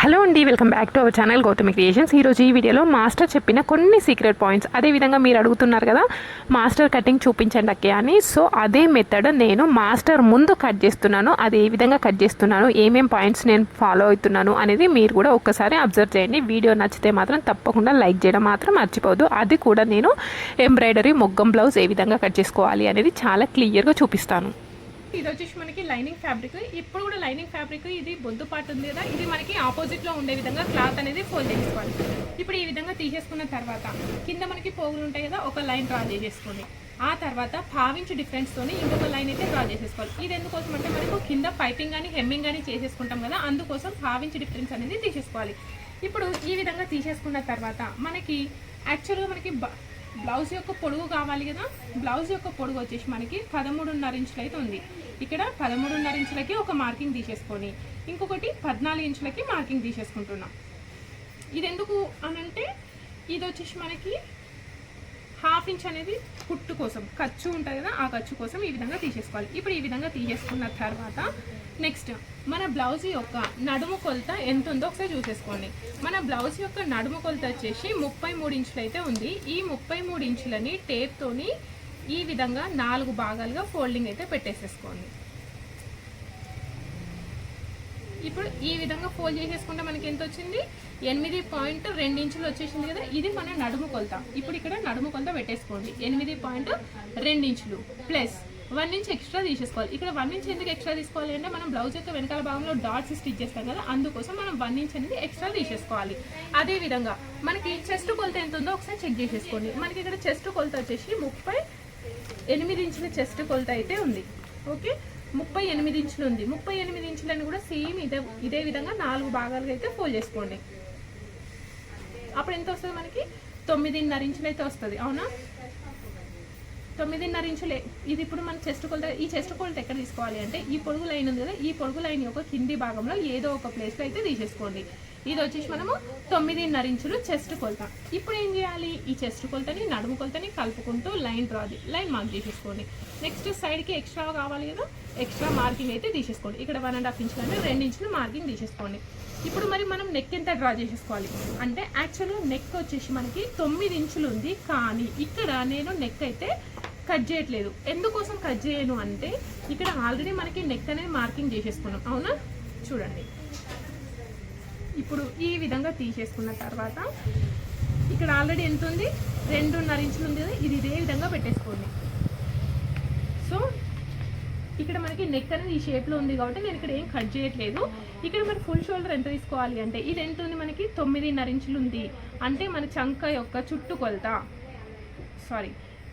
Hello అండి, welcome back to our channel Gautami creations. ఈరోజు ఈ వీడియోలో మాస్టర్ చెప్పిన కొన్ని సీక్రెట్ పాయింట్స్, అదేవిధంగా మీరు అడుగుతున్నారు కదా మాస్టర్ కటింగ్ చూపించండి అక్కే అని. సో అదే మెథడ్ నేను మాస్టర్ ముందు కట్ చేస్తున్నాను, అది ఏ విధంగా కట్ చేస్తున్నాను, ఏమేం పాయింట్స్ నేను ఫాలో అవుతున్నాను అనేది మీరు కూడా ఒక్కసారి అబ్జర్వ్ చేయండి. వీడియో నచ్చితే మాత్రం తప్పకుండా లైక్ చేయడం మాత్రం మర్చిపోవద్దు. అది కూడా నేను ఎంబ్రాయిడరీ మొగ్గం బ్లౌజ్ ఏ విధంగా కట్ చేసుకోవాలి అనేది చాలా క్లియర్గా చూపిస్తాను. ఇది వచ్చేసి మనకి లైనింగ్ ఫ్యాబ్రిక్. ఇప్పుడు కూడా లైనింగ్ ఫ్యాబ్రిక్ ఇది బొద్దు పార్ట్ ఉంది కదా, ఇది మనకి ఆపోజిట్లో ఉండే విధంగా క్లాత్ అనేది ఫోల్డ్ చేసుకోవాలి. ఇప్పుడు ఈ విధంగా తీసేసుకున్న తర్వాత కింద మనకి పోగులు ఉంటాయి కదా, ఒక లైన్ డ్రా చేసేసుకోండి. ఆ తర్వాత పావించ్ డిఫరెన్స్తోని ఇంకొక లైన్ అయితే డ్రా చేసేసుకోవాలి. ఇది ఎందుకోసం అంటే మనకు కింద పైపింగ్ కానీ హెమ్మింగ్ కానీ చేసేసుకుంటాం కదా, అందుకోసం పావించ్ డిఫరెన్స్ అనేది తీసేసుకోవాలి. ఇప్పుడు ఈ విధంగా తీసేసుకున్న తర్వాత మనకి యాక్చువల్గా మనకి బ్లౌజ్ యొక్క పొడుగు కావాలి కదా, బ్లౌజ్ యొక్క పొడుగు వచ్చేసి మనకి 13.5 ఇంచులు అయితే ఉంది. ఇక్కడ 13.5 ఇంచులకి ఒక మార్కింగ్ తీసేసుకొని ఇంకొకటి 14 ఇంచులకి మార్కింగ్ తీసేసుకుంటున్నాం. ఇది ఎందుకు అనంటే ఇది వచ్చేసి మనకి 1/2 ఇంచ్ అనేది కుట్టు కోసం ఖర్చు ఉంటుంది కదా, ఆ ఖర్చు కోసం ఈ విధంగా తీసేసుకోవాలి. ఇప్పుడు ఈ విధంగా తీసేసుకున్న తర్వాత నెక్స్ట్ మన బ్లౌజ్ యొక్క నడుము కొలత ఎంత ఉందో ఒకసారి చూసేసుకోండి. మన బ్లౌజ్ యొక్క నడుము కొలత వచ్చేసి 33 ఇంచులు అయితే ఉంది. ఈ 33 ఇంచులని టేప్తోని ఈ విధంగా 4 భాగాలుగా ఫోల్డింగ్ అయితే పెట్టేసేసుకోండి. ఇప్పుడు ఈ విధంగా ఫోల్డ్ చేసేసుకుంటే మనకి ఎంత వచ్చింది, 8.2 ఇంచులు వచ్చేసింది కదా. ఇది మన నడుము కొలత. ఇప్పుడు ఇక్కడ నడుము కొలత పెట్టేసుకోండి. 8.2 ఇంచులు ప్లస్ 1 ఇంచ్ ఎక్స్ట్రా తీసేసుకోవాలి. ఇక్కడ 1 ఇంచ్ ఎందుకు ఎక్స్ట్రా తీసుకోవాలి అంటే మనం బ్లౌజ్ యొక్క వెనకాల భాగంలో డాట్స్ స్టిచ్ చేస్తాం కదా, అందుకోసం మనం 1 ఇంచ్ అనేది ఎక్స్ట్రా తీసేసుకోవాలి. అదేవిధంగా మనకి చెస్ట్ కొలత ఎంత ఉందో ఒకసారి చెక్ చేసేసుకోండి. మనకి ఇక్కడ చెస్ట్ కొలత వచ్చేసి 38 ఇంచుల చెస్ట్ కొలత అయితే ఉంది. ఓకే, 38 ఇంచులు ఉంది. 38 ఇంచులని కూడా సేమ్ ఇదే విధంగా 4 భాగాలుగా అయితే ఫోల్డ్ చేసుకోండి. అప్పుడు ఎంత వస్తుంది మనకి 9.5 ఇంచులు అయితే వస్తుంది. అవునా, 9.5 ఇంచులే ఇది. ఇప్పుడు మన చెస్ట్ కొలత, ఈ చెస్ట్ కొలత ఎక్కడ తీసుకోవాలి అంటే ఈ పొడుగు లైన్ ఉంది కదా, ఈ పొడుగు లైన్ యొక్క కింది భాగంలో ఏదో ఒక ప్లేస్లో అయితే తీసేసుకోండి. ఇది వచ్చేసి మనము 9.5 ఇంచులు చెస్ట్ కొలత. ఇప్పుడు ఏం చేయాలి, ఈ చెస్ట్ కొలతని నడుము కొలతని కలుపుకుంటూ లైన్ లైన్ మార్క్ చేసేసుకోండి. నెక్స్ట్ సైడ్కి ఎక్స్ట్రా కావాలి కదా, ఎక్స్ట్రా మార్కింగ్ అయితే తీసేసుకోండి. ఇక్కడ 1.5 ఇంచులు అంటే 2 ఇంచులు మార్కింగ్ తీసేసుకోండి. ఇప్పుడు మరి మనం నెక్ ఎంత డ్రా చేసేసుకోవాలి అంటే యాక్చువల్గా నెక్ వచ్చేసి మనకి 9 ఇంచులు ఉంది, కానీ ఇక్కడ నేను నెక్ అయితే కట్ చేయట్లేదు. ఎందుకోసం కట్ చేయను అంటే ఇక్కడ ఆల్రెడీ మనకి నెక్ అనేది మార్కింగ్ చేసేసుకున్నాం. అవునా, చూడండి. ఇప్పుడు ఈ విధంగా తీసేసుకున్న తర్వాత ఇక్కడ ఆల్రెడీ ఎంత ఉంది, 2.5 ఇంచులు ఉంది కదా, ఇది ఇదే విధంగా పెట్టేసుకోండి. సో ఇక్కడ మనకి నెక్ అనేది ఈ షేప్లో ఉంది కాబట్టి నేను ఇక్కడ ఏం కట్ చేయట్లేదు. ఇక్కడ మరి ఫుల్ షోల్డర్ ఎంత తీసుకోవాలి అంటే ఇది ఎంత ఉంది, మనకి 9.5 ఇంచులు ఉంది. అంటే మన చంక యొక్క చుట్టు కొలత,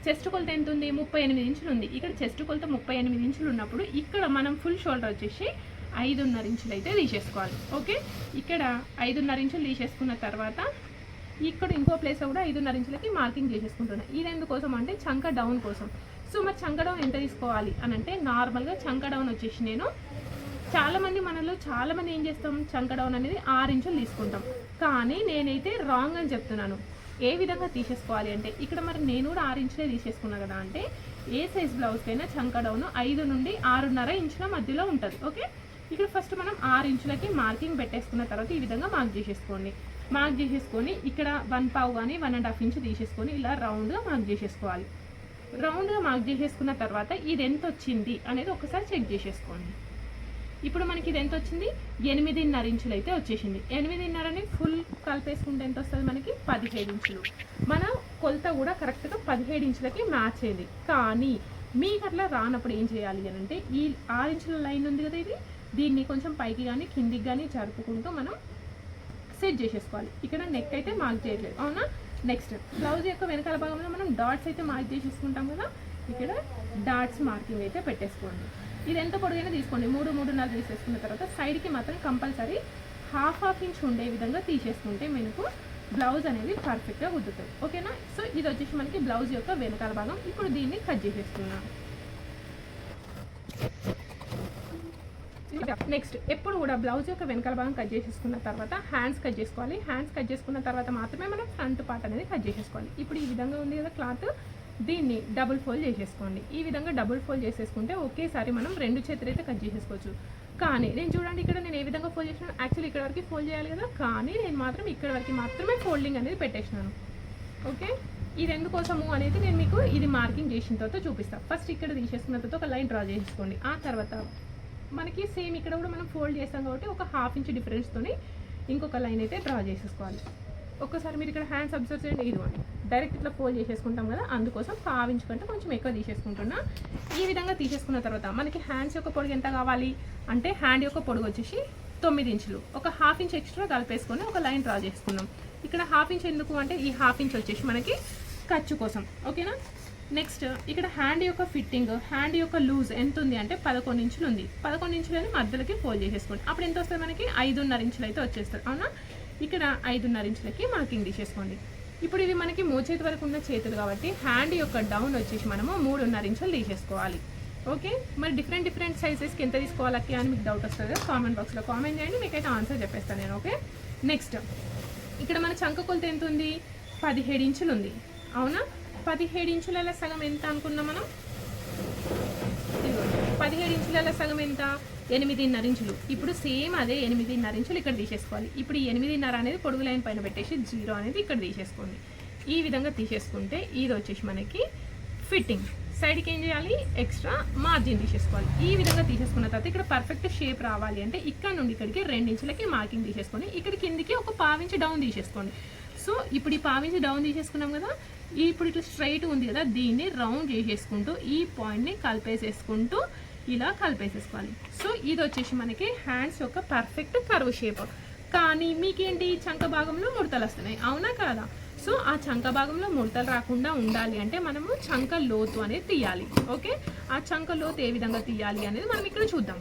చెస్ట్ కొలత ఎంత ఉంది, 38 ఇంచులు ఉంది. ఇక్కడ చెస్ట్ కొలత 38 ఇంచులు ఉన్నప్పుడు ఇక్కడ మనం ఫుల్ షోల్డర్ వచ్చేసి 5.5 ఇంచులు అయితే తీసేసుకోవాలి. ఓకే, ఇక్కడ 5.5 ఇంచులు తీసేసుకున్న తర్వాత ఇక్కడ ఇంకో ప్లేస్ కూడా 5.5 ఇంచులకి మార్కింగ్ చేసేసుకుంటున్నాను. ఇది ఎందుకోసం అంటే చంక డౌన్ కోసం. సో మరి చంక డౌన్ ఎంత తీసుకోవాలి అని అంటే నార్మల్గా చంక డౌన్ వచ్చేసి నేను చాలామంది ఏం చేస్తాం, చంక డౌన్ అనేది 6 ఇంచులు తీసుకుంటాం. కానీ నేనైతే రాంగ్ అని చెప్తున్నాను. ఏ విధంగా తీసేసుకోవాలి అంటే ఇక్కడ మరి నేను కూడా 6 ఇంచులే తీసేసుకున్నా కదా, అంటే ఏ సైజ్ బ్లౌజ్కైనా చంక డౌన్ 5 నుండి 6.5 ఇంచుల మధ్యలో ఉంటుంది. ఓకే, ఇక్కడ ఫస్ట్ మనం 6 ఇంచులకి మార్కింగ్ పెట్టేసుకున్న తర్వాత ఈ విధంగా మార్క్ చేసేసుకోండి. మార్క్ చేసేసుకొని ఇక్కడ 1/4 కానీ 1.5 ఇంచు తీసేసుకొని ఇలా రౌండ్గా మార్క్ చేసేసుకోవాలి. రౌండ్గా మార్క్ చేసేసుకున్న తర్వాత ఇది ఎంత వచ్చింది అనేది ఒకసారి చెక్ చేసేసుకోండి. ఇప్పుడు మనకి ఇది ఎంత వచ్చింది, 8.5 ఇంచులు అయితే వచ్చేసింది. 8.5 ఫుల్ కలిపేసుకుంటే ఎంత వస్తుంది మనకి 17 ఇంచులు. మన కొలత కూడా కరెక్ట్గా 17 ఇంచులకి మ్యాచ్ అయింది. కానీ మీకు అట్లా రానప్పుడు ఏం చేయాలి అని అంటే ఈ 6 ఇంచుల లైన్ ఉంది కదా, దీన్ని కొంచెం పైకి కానీ కిందికి కానీ జరుపుకుంటూ మనం సెట్ చేసేసుకోవాలి. ఇక్కడ నెక్ అయితే మార్క్ చేయట్లేదు. అవునా, నెక్స్ట్ బ్లౌజ్ యొక్క వెనకాల భాగంలో మనం డాట్స్ అయితే మార్క్ చేసేసుకుంటాం కదా, ఇక్కడ డాట్స్ మార్కింగ్ అయితే పెట్టేసుకోండి. ఇది ఎంత పొడుగైనా తీసుకోండి, 3.5 తీసేసుకున్న తర్వాత సైడ్కి మాత్రం కంపల్సరీ 1/2 ఇంచ్ ఉండే విధంగా తీసేసుకుంటే మనకు బ్లౌజ్ అనేది పర్ఫెక్ట్గా కుదురుతుంది. ఓకేనా, సో ఇది వచ్చేసి మనకి బ్లౌజ్ యొక్క వెనకాల భాగం. ఇప్పుడు దీన్ని కట్ చేసేసుకున్నాం. నెక్స్ట్ ఎప్పుడు కూడా బ్లౌజ్ యొక్క వెనకాల భాగం కట్ చేసేసుకున్న తర్వాత హ్యాండ్స్ కట్ చేసుకోవాలి. హ్యాండ్స్ కట్ చేసుకున్న తర్వాత మాత్రమే మనం ఫ్రంట్ పార్ట్ అనేది కట్ చేసేసుకోవాలి. ఇప్పుడు ఈ విధంగా ఉంది కదా క్లాత్, దీన్ని డబుల్ ఫోల్డ్ చేసేసుకోండి. ఈ విధంగా డబుల్ ఫోల్డ్ చేసేసుకుంటే ఒకేసారి మనం 2 చేతులు అయితే కట్ చేసేసుకోవచ్చు. కానీ నేను చూడండి ఇక్కడ నేను ఏ విధంగా ఫోల్డ్ చేసినాను, యాక్చువల్లీ ఇక్కడ వరకు ఫోల్డ్ చేయాలి కదా, కానీ నేను మాత్రం ఇక్కడ వరకు మాత్రమే ఫోల్డింగ్ అనేది పెట్టేసినాను. ఓకే, ఇది ఎందుకోసము అనేది నేను మీకు ఇది మార్కింగ్ చేసిన తర్వాత చూపిస్తాను. ఫస్ట్ ఇక్కడ తీసేసుకున్న తర్వాత ఒక లైన్ డ్రా చేసుకోండి. ఆ తర్వాత మనకి సేమ్ ఇక్కడ కూడా మనం ఫోల్డ్ చేస్తాం కాబట్టి ఒక 1/2 ఇంచ్ డిఫరెన్స్తోని ఇంకొక లైన్ అయితే డ్రా చేసేసుకోవాలి. ఒక్కసారి మీరు ఇక్కడ హ్యాండ్స్ అబ్జర్వ్ చేయండి, ఇదిగోండి డైరెక్ట్ ఇట్లా ఫోల్డ్ చేసేసుకుంటాం కదా, అందుకోసం 1/2 ఇంచ్ కంటే కొంచెం ఎక్కువ తీసేసుకుంటున్నా. ఈ విధంగా తీసేసుకున్న తర్వాత మనకి హ్యాండ్స్ యొక్క పొడుగు ఎంత కావాలి అంటే హ్యాండ్ యొక్క పొడుగు వచ్చేసి 9 ఇంచులు. ఒక 1/2 ఇంచ్ ఎక్స్ట్రా కలిపేసుకొని ఒక లైన్ డ్రా చేసుకున్నాం. ఇక్కడ 1/2 ఇంచ్ ఎందుకు అంటే ఈ 1/2 ఇంచ్ వచ్చేసి మనకి ఖర్చు కోసం. ఓకేనా, నెక్స్ట్ ఇక్కడ హ్యాండ్ యొక్క ఫిట్టింగ్, హ్యాండ్ యొక్క లూజ్ ఎంత ఉంది అంటే 11 ఇంచులు ఉంది. 11 ఇంచులని మధ్యలోకి ఫోల్డ్ చేసేసుకోండి. అప్పుడు ఎంత వస్తుంది మనకి 5.5 ఇంచులు అయితే వచ్చేస్తుంది. అవునా, ఇక్కడ 5.5 ఇంచులకి మార్కింగ్ తీసేసుకోండి. ఇప్పుడు ఇవి మనకి మోచేతి వరకు ఉన్న చేతులు కాబట్టి హ్యాండ్ యొక్క డౌన్ వచ్చేసి మనము 3.5 ఇంచులు తీసేసుకోవాలి. ఓకే, మరి డిఫరెంట్ సైజెస్కి ఎంత తీసుకోవాలి అని మీకు డౌట్ వస్తుంది కదా, కామెంట్ బాక్స్లో కామెంట్ చేయండి, మీకైతే ఆన్సర్ చెప్పేస్తాను నేను. ఓకే, నెక్స్ట్ ఇక్కడ మన చంక కొలత ఎంత ఉంది, 17 ఇంచులు ఉంది. అవునా, 17 ఇంచుల సగం ఎంత అనుకున్నాం మనం, 17 ఇంచుల సగం ఎంత 8.5 ఇంచులు. ఇప్పుడు సేమ్ అదే 8.5 ఇంచులు ఇక్కడ తీసేసుకోవాలి. ఇప్పుడు ఈ 8.5 అనేది పొడుగు లైన్ పైన పెట్టేసి 0 అనేది ఇక్కడ తీసేసుకోండి. ఈ విధంగా తీసేసుకుంటే ఇది వచ్చేసి మనకి ఫిట్టింగ్. సైడ్కి ఏం చేయాలి, ఎక్స్ట్రా మార్జిన్ తీసేసుకోవాలి. ఈ విధంగా తీసేసుకున్న తర్వాత ఇక్కడ పర్ఫెక్ట్ షేప్ రావాలి అంటే ఇక్కడ నుండి ఇక్కడికి 2 ఇంచులకి మార్కింగ్ తీసేసుకొని ఇక్కడ కిందికి ఒక 1/2 ఇంచ్ డౌన్ తీసేసుకోండి. సో ఇప్పుడు ఈ 1/2 ఇంచ్ డౌన్ తీసేసుకున్నాం కదా, ఇప్పుడు ఇట్లా స్ట్రైట్ ఉంది కదా, దీన్ని రౌండ్ చేసేసుకుంటూ ఈ పాయింట్ని కలిపేసేసుకుంటూ ఇలా కలిపేసేసుకోవాలి. సో ఇది వచ్చేసి మనకి హ్యాండ్స్ యొక్క పర్ఫెక్ట్ కర్వ్ షేప్. కానీ మీకేంటి చంక భాగంలో ముడతలు వస్తున్నాయి, అవునా కాదా? సో ఆ చంక భాగంలో ముడతలు రాకుండా ఉండాలి అంటే మనము చంక లోతు అనేది తీయాలి. ఓకే, ఆ చంక లోతు ఏ విధంగా తీయాలి అనేది మనం ఇక్కడ చూద్దాం.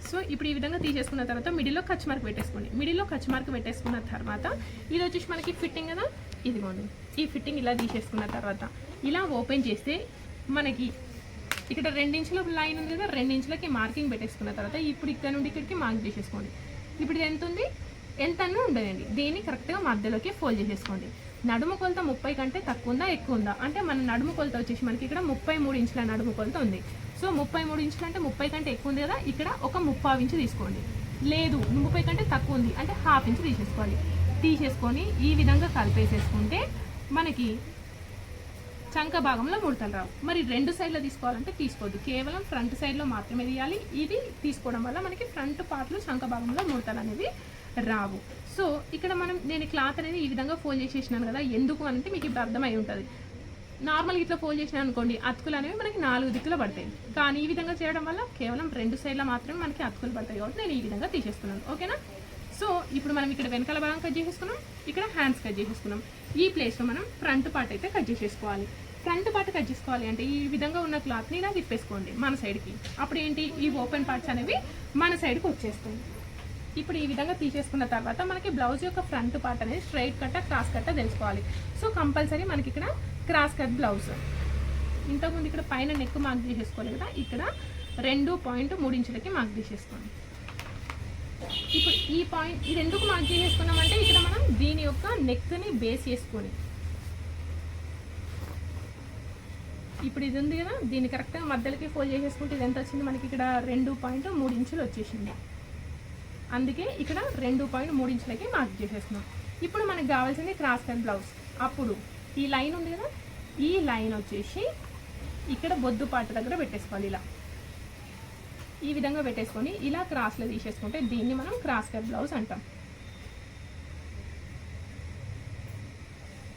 సో ఇప్పుడు ఈ విధంగా తీసేసుకున్న తర్వాత మిడిల్లో కచ్ మార్క్ పెట్టేసుకోండి. మిడిల్లో కచ్ మార్క్ పెట్టేసుకున్న తర్వాత ఇది వచ్చేసి మనకి ఫిట్టింగ్ కదా, ఇదిగోండి ఈ ఫిట్టింగ్ ఇలా తీసేసుకున్న తర్వాత ఇలా ఓపెన్ చేస్తే మనకి ఇక్కడ 2 ఇంచుల లైన్ ఉంది కదా, 2 ఇంచులకి మార్కింగ్ పెట్టేసుకున్న తర్వాత ఇప్పుడు ఇక్కడ నుండి ఇక్కడికి మార్క్ చేసేసుకోండి. ఇప్పుడు ఇది ఎంత ఉంది, ఎంత అన్నా ఉండదండి, దీన్ని కరెక్ట్గా మధ్యలోకి ఫోల్డ్ చేసేసుకోండి. నడుము కొలత 30 కంటే తక్కువ ఉందా ఎక్కువ ఉందా అంటే మన నడుము కొలత వచ్చేసి మనకి ఇక్కడ 33 ఇంచుల నడుము కొలత ఉంది. సో 33 ఇంచులు అంటే 30 కంటే ఎక్కువ ఉంది కదా, ఇక్కడ ఒక 3/4 ఇంచు తీసుకోండి. లేదు 30 కంటే తక్కువ ఉంది అంటే 1/2 ఇంచు తీసేసుకోవాలి. తీసేసుకొని ఈ విధంగా కలిపేసేసుకుంటే మనకి చంక భాగంలో ముడతలు రావు. మరి 2 సైడ్లో తీసుకోవాలంటే తీసుకోవద్దు, కేవలం ఫ్రంట్ సైడ్లో మాత్రమే తీయాలి. ఇది తీసుకోవడం వల్ల మనకి ఫ్రంట్ పార్ట్లో చంక భాగంలో ముడతలు అనేవి రావు. సో ఇక్కడ నేను క్లాత్ అనేది ఈ విధంగా ఫోల్డ్ చేసేసినాను కదా, ఎందుకు అంటే మీకు ఇప్పుడు అర్థమై ఉంటుంది. నార్మల్గా ఇట్లా ఫోల్డ్ చేసినా అనుకోండి అతుకులు అనేవి మనకి 4 దిక్కులు పడతాయి, కానీ ఈ విధంగా చేయడం వల్ల కేవలం 2 సైడ్లో మాత్రమే మనకి అతుకులు పడతాయి కాబట్టి నేను ఈ విధంగా తీసేస్తున్నాను. ఓకేనా, సో ఇప్పుడు మనం ఇక్కడ వెనకాల భాగం కట్ చేసేసుకున్నాం, ఇక్కడ హ్యాండ్స్ కట్ చేసేసుకున్నాం. ఈ ప్లేస్లో మనం ఫ్రంట్ పార్ట్ అయితే కట్ చేసేసుకోవాలి. ఫ్రంట్ పార్ట్ కట్ చేసుకోవాలి అంటే ఈ విధంగా ఉన్న క్లాత్ని ఇలా తిప్పేసుకోండి మన సైడ్కి. అప్పుడు ఏంటి, ఈ ఓపెన్ పార్ట్స్ అనేవి మన సైడ్కి వచ్చేస్తాయి. ఇప్పుడు ఈ విధంగా తీసేసుకున్న తర్వాత మనకి బ్లౌజ్ యొక్క ఫ్రంట్ పార్ట్ అనేది స్ట్రైట్ కట్ట క్రాస్ కట్ట తెలుసుకోవాలి. సో కంపల్సరీ మనకి ఇక్కడ క్రాస్ కట్ బ్లౌజ్. ఇంతకుముందు ఇక్కడ పైన నెక్ మార్క్ చేసేసుకోవాలి కదా, ఇక్కడ 2.3 ఇంచులకి మార్క్ చేసేసుకోండి. ఇప్పుడు ఈ పాయింట్ ఇది ఎందుకు మార్క్ చేసేసుకున్నామంటే ఇక్కడ మనం దీని యొక్క నెక్ని బేస్ చేసుకొని ఇప్పుడు ఇది ఉంది కదా, దీన్ని కరెక్ట్గా మధ్యలోకి ఫోల్డ్ చేసేసుకుంటే ఇది ఎంత వచ్చింది మనకి ఇక్కడ 2.3 ఇంచులు వచ్చేసింది. అందుకే ఇక్కడ 2.3 ఇంచులకి మార్క్ చేసేస్తున్నాం. ఇప్పుడు మనకు కావాల్సింది క్రాస్ కట్ బ్లౌజ్. అప్పుడు ఈ లైన్ ఉంది కదా, ఈ లైన్ వచ్చేసి ఇక్కడ బొద్దు పార్ట్ దగ్గర పెట్టేసుకోవాలి. ఇలా ఈ విధంగా పెట్టేసుకొని ఇలా క్రాస్లో తీసేసుకుంటే దీన్ని మనం క్రాస్ కట్ బ్లౌజ్ అంటాం.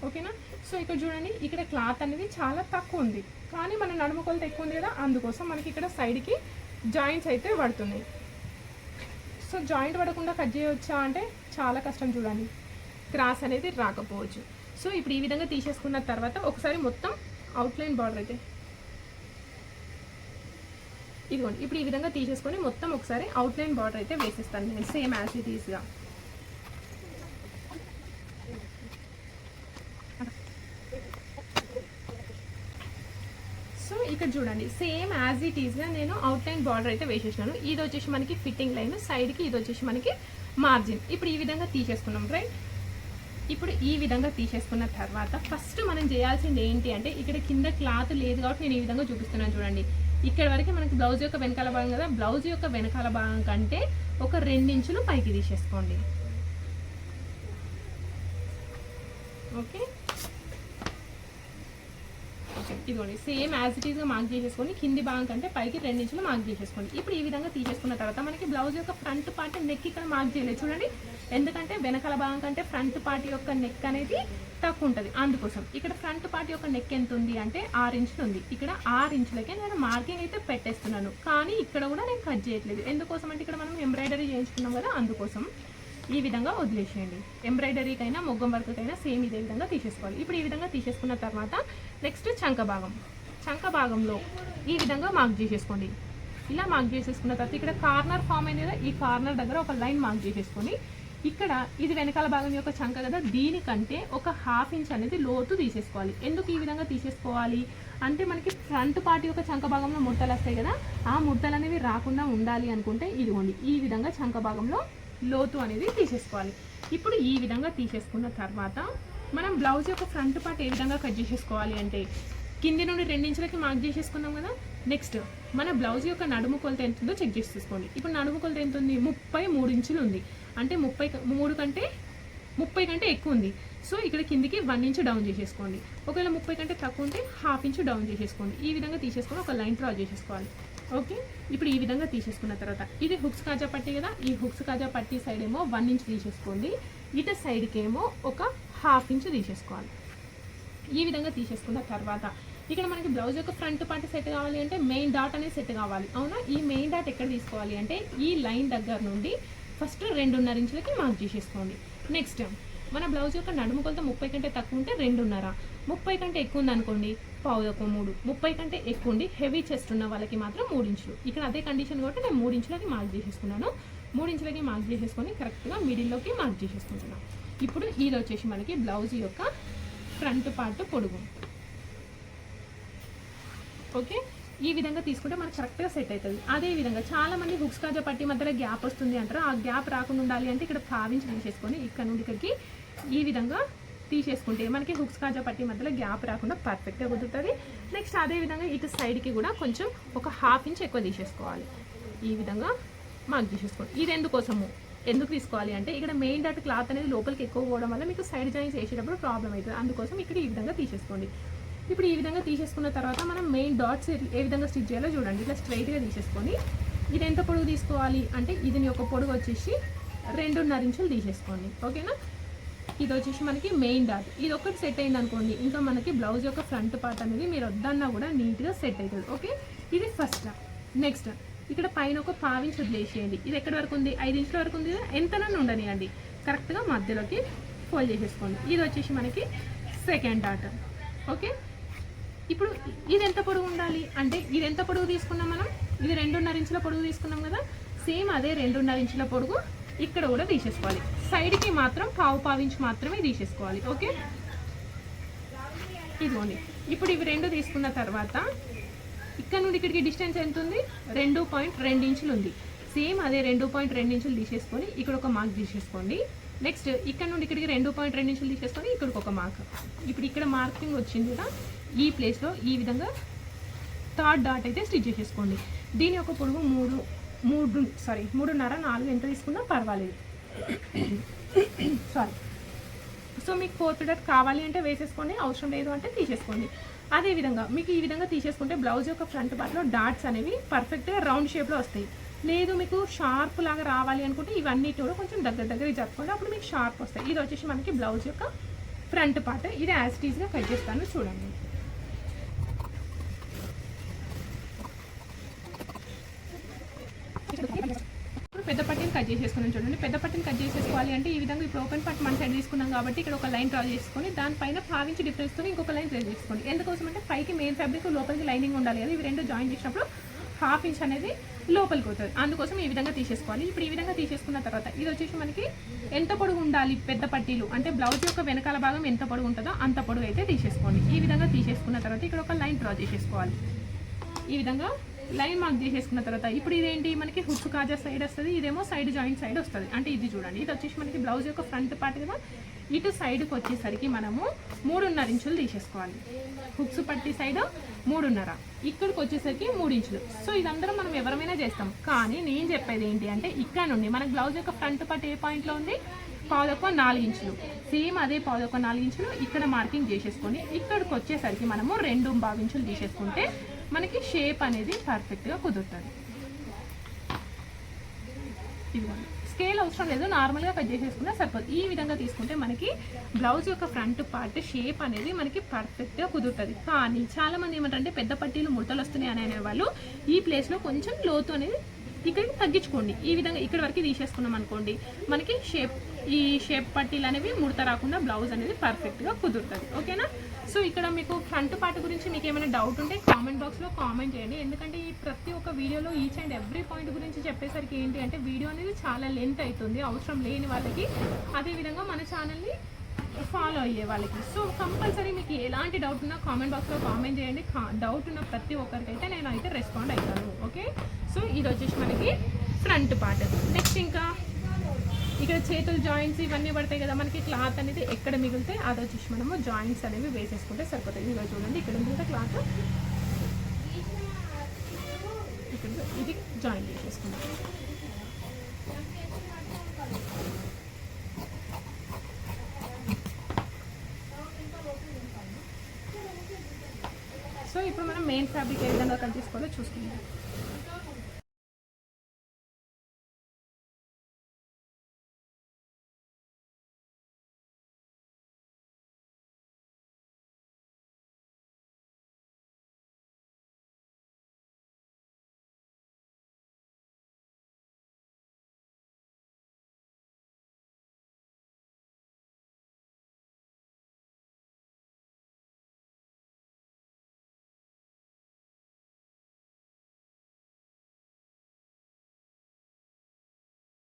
ఓకేనా, సో ఇక్కడ చూడండి ఇక్కడ క్లాత్ అనేది చాలా తక్కువ ఉంది, కానీ మన నడుము కొలత ఎక్కువ ఉంది కదా, అందుకోసం మనకి ఇక్కడ సైడ్కి జాయింట్స్ అయితే పడుతున్నాయి. సో జాయింట్ పడకుండా కట్ చేయవచ్చా అంటే చాలా కష్టం. చూడండి క్రాస్ అనేది రాకపోవచ్చు. సో ఇప్పుడు ఈ విధంగా తీసేసుకున్న తర్వాత ఒకసారి మొత్తం అవుట్లైన్ బార్డర్ అయితే ఇదిగోండి, ఇప్పుడు ఈ విధంగా తీసేసుకొని మొత్తం ఒకసారి అవుట్లైన్ బార్డర్ అయితే వేసేస్తాను నేను సేమ్ యాజ్ ఇట్ ఈస్గా. సో ఇక్కడ చూడండి సేమ్ యాజ్ ఇట్ ఈస్గా నేను అవుట్లైన్ బార్డర్ అయితే వేసేసినాను. ఇది వచ్చేసి మనకి ఫిట్టింగ్ లైన్, సైడ్కి ఇది వచ్చేసి మనకి మార్జిన్. ఇప్పుడు ఈ విధంగా తీసేసుకున్నాం రైట్. ఇప్పుడు ఈ విధంగా తీసేసుకున్న తర్వాత ఫస్ట్ మనం చేయాల్సింది ఏంటి అంటే ఇక్కడ కింద క్లాత్ లేదు కాబట్టి నేను ఈ విధంగా చూపిస్తున్నాను చూడండి. ఇక్కడ వరకు మనకి బ్లౌజ్ యొక్క వెనకాల భాగం కదా, బ్లౌజ్ యొక్క వెనకాల భాగం కంటే ఒక 2 ఇంచులు పైకి తీసేసుకోండి. ఓకే, ఇదిగోండి సేమ్ యాజ్ ఇట్ ఈస్గా మార్క్ చేసేసుకొని కింది భాగం కంటే పైకి 2 ఇంచులు మార్క్ చేసేసుకోండి. ఇప్పుడు ఈ విధంగా తీసేసుకున్న తర్వాత మనకి బ్లౌజ్ యొక్క ఫ్రంట్ పార్ట్ నెక్ ఇక్కడ మార్క్ చేయలేదు చూడండి, ఎందుకంటే వెనకాల భాగం కంటే ఫ్రంట్ పార్ట్ యొక్క నెక్ అనేది తక్కువ ఉంటుంది. అందుకోసం ఇక్కడ ఫ్రంట్ పార్ట్ యొక్క నెక్ ఎంత ఉంది అంటే 6 ఇంచులు ఉంది. ఇక్కడ 6 ఇంచులకే నేను మార్కింగ్ అయితే పెట్టేస్తున్నాను, కానీ ఇక్కడ కూడా నేను కట్ చేయట్లేదు. ఎందుకోసం అంటే ఇక్కడ మనం ఎంబ్రాయిడరీ చేయించుకున్నాం కదా, అందుకోసం ఈ విధంగా వదిలేసేయండి. ఎంబ్రాయిడరీకైనా మొగ్గం వర్క్కైనా సేమ్ ఇదే విధంగా తీసేసుకోవాలి. ఇప్పుడు ఈ విధంగా తీసేసుకున్న తర్వాత నెక్స్ట్ చంక భాగంలో ఈ విధంగా మార్క్ చేసేసుకోండి. ఇలా మార్క్ చేసేసుకున్న తర్వాత ఇక్కడ కార్నర్ ఫామ్ అయింది కదా, ఈ కార్నర్ దగ్గర ఒక లైన్ మార్క్ చేసేసుకొని ఇక్కడ ఇది వెనకాల భాగం యొక్క చంక కదా, దీనికంటే ఒక 1/2 ఇంచ్ అనేది లోతు తీసేసుకోవాలి. ఎందుకు ఈ విధంగా తీసేసుకోవాలి అంటే మనకి ఫ్రంట్ పార్ట్ యొక్క చంక భాగంలో ముడతలు వస్తాయి కదా, ఆ ముడతలు అనేవి రాకుండా ఉండాలి అనుకుంటే ఇదిగోండి ఈ విధంగా చంక భాగంలో లోతు అనేది తీసేసుకోవాలి. ఇప్పుడు ఈ విధంగా తీసేసుకున్న తర్వాత మనం బ్లౌజ్ యొక్క ఫ్రంట్ పార్ట్ ఏ విధంగా కట్ చేసేసుకోవాలి అంటే కింది నుండి 2 ఇంచులకి మార్క్ చేసేసుకున్నాం కదా. నెక్స్ట్ మన బ్లౌజ్ యొక్క నడుము కొలత ఎంత ఉందో చెక్ చేసేసుకోండి. ఇప్పుడు నడుము కొలత ఎంత ఉంది, 33 ఇంచులు ఉంది. అంటే 30 కంటే ఎక్కువ ఉంది. సో ఇక్కడ కిందికి 1 ఇంచ్ డౌన్ చేసేసుకోండి. ఒకవేళ 30 కంటే తక్కువ ఉంటే 1/2 ఇంచ్ డౌన్ చేసేసుకోండి. ఈ విధంగా తీసేసుకొని ఒక లైన్ డ్రా చేసేసుకోవాలి. ఓకే, ఇప్పుడు ఈ విధంగా తీసేసుకున్న తర్వాత ఇది హుక్స్ కాజా పట్టి కదా, ఈ హుక్స్ కాజా పట్టి సైడ్ ఏమో 1 ఇంచ్ తీసేసుకోండి, ఇటు సైడ్కి ఏమో ఒక 1/2 ఇంచ్ తీసేసుకోవాలి. ఈ విధంగా తీసేసుకున్న తర్వాత ఇక్కడ మనకి బ్లౌజ్ యొక్క ఫ్రంట్ పార్ట్ సెట్ కావాలి అంటే మెయిన్ డాట్ అనేది సెట్ కావాలి. అవునా, ఈ మెయిన్ డాట్ ఎక్కడ తీసుకోవాలి అంటే ఈ లైన్ దగ్గర నుండి ఫస్ట్ 2.5 ఇంచులకి మార్క్ చేసేసుకోండి. నెక్స్ట్ మన బ్లౌజ్ యొక్క నడుము కొలత 30 కంటే తక్కువ ఉంటే 2.5, 30 కంటే ఎక్కువ ఉంది అనుకోండి 1/4, 30 కంటే ఎక్కువ ఉండి హెవీ చెస్ట్ ఉన్న వాళ్ళకి మాత్రం 3 ఇంచులు. ఇక్కడ అదే కండిషన్ కాబట్టి నేను 3 ఇంచులకి మార్క్ చేసేసుకున్నాను. 3 ఇంచులకి మార్క్ చేసేసుకొని కరెక్ట్గా మిడిల్లోకి మార్క్ చేసేసుకుంటున్నాను. ఇప్పుడు ఇది వచ్చేసి మనకి బ్లౌజ్ యొక్క ఫ్రంట్ పార్ట్ పొడుగు. ఓకే, ఈ విధంగా తీసుకుంటే మనకు కరెక్ట్గా సెట్ అవుతుంది. అదేవిధంగా చాలామంది హుక్స్ కాజా పట్టి మధ్యలో గ్యాప్ వస్తుంది అంటారు. ఆ గ్యాప్ రాకుండా ఉండాలి అంటే ఇక్కడ 1/2 ఇంచ్ తీసేసుకొని ఇక్కడ నుండి ఇక్కడికి ఈ విధంగా తీసేసుకుంటే మనకి హుక్స్ కాజా పట్టి మధ్యలో గ్యాప్ రాకుండా పర్ఫెక్ట్గా కుదురుతుంది. నెక్స్ట్ అదేవిధంగా ఇటు సైడ్కి కూడా కొంచెం ఒక 1/2 ఇంచ్ ఎక్కువ తీసేసుకోవాలి. ఈ విధంగా మార్క్ తీసేసుకోండి. ఇది ఎందుకు తీసుకోవాలి అంటే ఇక్కడ మెయిన్ డాట్ క్లాత్ అనేది లోపలికి ఎక్కువ పోవడం వల్ల మీకు సైడ్ జాయింట్స్ వేసేటప్పుడు ప్రాబ్లం అవుతుంది. అందుకోసం ఇక్కడ ఈ విధంగా తీసేసుకోండి. ఇప్పుడు ఈ విధంగా తీసేసుకున్న తర్వాత మనం మెయిన్ డాట్స్ ఏ విధంగా స్టిచ్ చేయాలో చూడండి. ఇట్లా స్ట్రైట్గా తీసేసుకొని ఇది ఎంత పొడుగు తీసుకోవాలి అంటే ఇది ఒక పొడుగు వచ్చేసి 2.5 ఇంచులు తీసేసుకోండి. ఓకేనా, ఇది వచ్చేసి మనకి మెయిన్ డాట్. ఇది ఒకటి సెట్ అయింది అనుకోండి, ఇంకా మనకి బ్లౌజ్ యొక్క ఫ్రంట్ పార్ట్ అనేది మీరు వద్దన్నా కూడా నీట్గా సెట్ అవుతుంది. ఓకే, ఇది ఫస్ట్. నెక్స్ట్ ఇక్కడ పైన ఒక 1/2 ఇంచ్ వదిలేసేయండి. ఇది ఎక్కడి వరకు ఉంది, 5 ఇంచుల వరకు ఉంది కదా, ఎంతనన్నా ఉండనియండి. కరెక్ట్గా మధ్యలోకి ఫోల్డ్ చేసేసుకోండి. ఇది వచ్చేసి మనకి సెకండ్ డాట్. ఓకే, ఇప్పుడు ఇది ఎంత పొడుగు ఉండాలి అంటే ఇది ఎంత పొడుగు తీసుకున్నాం మనం, ఇది 2.5 ఇంచుల పొడుగు తీసుకున్నాం కదా, సేమ్ అదే 2.5 ఇంచుల పొడుగు ఇక్కడ కూడా తీసేసుకోవాలి. సైడ్కి మాత్రం 1/4 ఇంచ్ మాత్రమే తీసేసుకోవాలి. ఓకే, ఇదిగోండి. ఇప్పుడు ఇవి 2 తీసుకున్న తర్వాత ఇక్కడ నుండి ఇక్కడికి డిస్టెన్స్ ఎంత ఉంది, 2.2 ఇంచులు ఉంది. సేమ్ అదే 2.2 ఇంచులు తీసేసుకొని ఇక్కడ ఒక మార్క్ తీసేసుకోండి. నెక్స్ట్ ఇక్కడ నుండి ఇక్కడికి 2.2 ఇంచులు తీసేసుకొని ఇక్కడికి ఒక మార్క్. ఇప్పుడు ఇక్కడ మార్కింగ్ వచ్చింది కదా, ఈ ప్లేస్లో ఈ విధంగా థర్డ్ డాట్ అయితే స్టిచ్ చేసేసుకోండి. దీని యొక్క పొడవు 3.5 4 ఎంత తీసుకున్నా పర్వాలేదు. సారీ, సో మీకు 4th డాట్ కావాలి అంటే వేసేసుకోండి, అవసరం లేదు అంటే తీసేసుకోండి. అదేవిధంగా మీకు ఈ విధంగా తీసేసుకుంటే బ్లౌజ్ యొక్క ఫ్రంట్ పార్ట్లో డాట్స్ అనేవి పర్ఫెక్ట్గా రౌండ్ షేప్లో వస్తాయి. లేదు మీకు షార్ప్ లాగా రావాలి అనుకుంటే ఇవన్నీ కూడా కొంచెం దగ్గర జరుపుకోండి, అప్పుడు మీకు షార్ప్ వస్తాయి. ఇది వచ్చేసి మనకి బ్లౌజ్ యొక్క ఫ్రంట్ పార్ట్. ఇది యాజ్ ఇట్ ఈజ్గా కట్ చేస్తాను చూడండి. ఇప్పుడు పెద్ద పట్టీని కట్ చేసేసుకున్నాం చూడండి. పెద్ద పట్టీని కట్ చేసేసుకోవాలి అంటే ఈ విధంగా ఇప్పుడు ఓపెన్ పార్ట్ మన సైడ్ తీసుకున్నాం కాబట్టి ఇక్కడ ఒక లైన్ డ్రా చేసుకొని దానిపైన 1/2 ఇంచ్ డిఫరెన్స్తో ఇంకొక లైన్ డ్రా చేసుకోండి. ఎందుకోసం అంటే పైకి మెయిన్ ఫ్యాబ్రిక్ లోపలికి లైనింగ్ ఉండాలి కదా, ఇవి 2 జాయిన్ చేసినప్పుడు 1/2 ఇంచ్ అనేది లోపలికి అవుతుంది. అందుకోసం ఈ విధంగా తీసేసుకోవాలి. ఇప్పుడు ఈ విధంగా తీసేసుకున్న తర్వాత ఇది వచ్చేసి మనకి ఎంత పొడుగు ఉండాలి పెద్ద పట్టీలు అంటే బ్లౌజ్ యొక్క వెనకాల భాగం ఎంత పొడుగు ఉంటుందో అంత పొడుగు అయితే తీసేసుకోండి. ఈ విధంగా తీసేసుకున్న తర్వాత ఇక్కడ ఒక లైన్ డ్రా చేసేసుకోవాలి. ఈ విధంగా లైన్ మార్క్ చేసేసుకున్న తర్వాత ఇప్పుడు ఇదేంటి మనకి హుక్స్ కాజా సైడ్ వస్తుంది, ఇదేమో సైడ్ జాయింట్ సైడ్ వస్తుంది. అంటే ఇది చూడండి, ఇది వచ్చేసి మనకి బ్లౌజ్ యొక్క ఫ్రంట్ పార్ట్ కదా. ఇటు సైడ్కి వచ్చేసరికి మనము 3.5 ఇంచులు తీసేసుకోవాలి. హుక్స్ పట్టి సైడ్ 3.5, ఇక్కడికి వచ్చేసరికి 3 ఇంచులు. సో ఇదందరం మనం ఎవరైనా చేస్తాం, కానీ నేను చెప్పేది ఏంటి అంటే ఇక్కడ నుండి మనకి బ్లౌజ్ యొక్క ఫ్రంట్ పార్ట్ ఏ పాయింట్లో ఉంది, 4 ఇంచులు. సేమ్ అదే 4 ఇంచులు ఇక్కడ మార్కింగ్ చేసేసుకొని ఇక్కడికి వచ్చేసరికి మనము 2.5 ఇంచులు తీసేసుకుంటే మనకి షేప్ అనేది పర్ఫెక్ట్గా కుదురుతుంది. ఇదిగోండి, స్కేల్ అవసరం లేదు, నార్మల్గా కట్ చేసేసుకున్నా సరిపోదు. ఈ విధంగా తీసుకుంటే మనకి బ్లౌజ్ యొక్క ఫ్రంట్ పార్ట్ షేప్ అనేది మనకి పర్ఫెక్ట్గా కుదురుతుంది. కానీ చాలామంది ఏమంటారంటే పెద్ద పట్టీలు ముడతలు వస్తున్నాయి అని అనేవాళ్ళు ఈ ప్లేస్లో కొంచెం లోతు అనేది ఇక్కడికి తగ్గించుకోండి. ఈ విధంగా ఇక్కడ వరకు తీసేసుకున్నాం అనుకోండి, మనకి ఈ షేప్ పట్టీలు అనేవి ముడత రాకుండా బ్లౌజ్ అనేది పర్ఫెక్ట్గా కుదురుతుంది. ఓకేనా? సో ఇక్కడ మీకు ఫ్రంట్ పార్ట్ గురించి మీకు ఏమైనా డౌట్ ఉంటే కామెంట్ బాక్స్లో కామెంట్ చేయండి. ఎందుకంటే ఈ ప్రతి ఒక్క వీడియోలో ఈచ్ అండ్ ఎవ్రీ పాయింట్ గురించి చెప్పేసరికి ఏంటి అంటే వీడియో అనేది చాలా లెంత్ అవుతుంది అవసరం లేని వాళ్ళకి, అదేవిధంగా మన ఛానల్ని ఫాలో అయ్యే వాళ్ళకి. సో కంపల్సరీ మీకు ఎలాంటి డౌట్ ఉన్నా కామెంట్ బాక్స్లో కామెంట్ చేయండి. డౌట్ ఉన్న ప్రతి ఒక్కరికైతే నేను అయితే రెస్పాండ్ అవుతాను. ఓకే, సో ఇది వచ్చేసి మనకి ఫ్రంట్ పార్ట్. నెక్స్ట్ ఇంకా ఇక్కడ చేతులు జాయింట్స్ ఇవన్నీ పడతాయి కదా, మనకి క్లాత్ అనేది ఎక్కడ మిగిలితే అది వచ్చేసి మనము జాయింట్స్ అనేవి వేసేసుకుంటే సరిపోతాయి. ఇలా చూడండి, ఇక్కడ మిగిలితే క్లాత్ ఇక్కడ ఇది జాయింట్ చేసేసుకుంటాం. సో ఇప్పుడు మనం మెయిన్ ఫ్యాబ్రిక్ ఏ విధంగా కట్ చేసుకోవాలో చూసుకుందాం.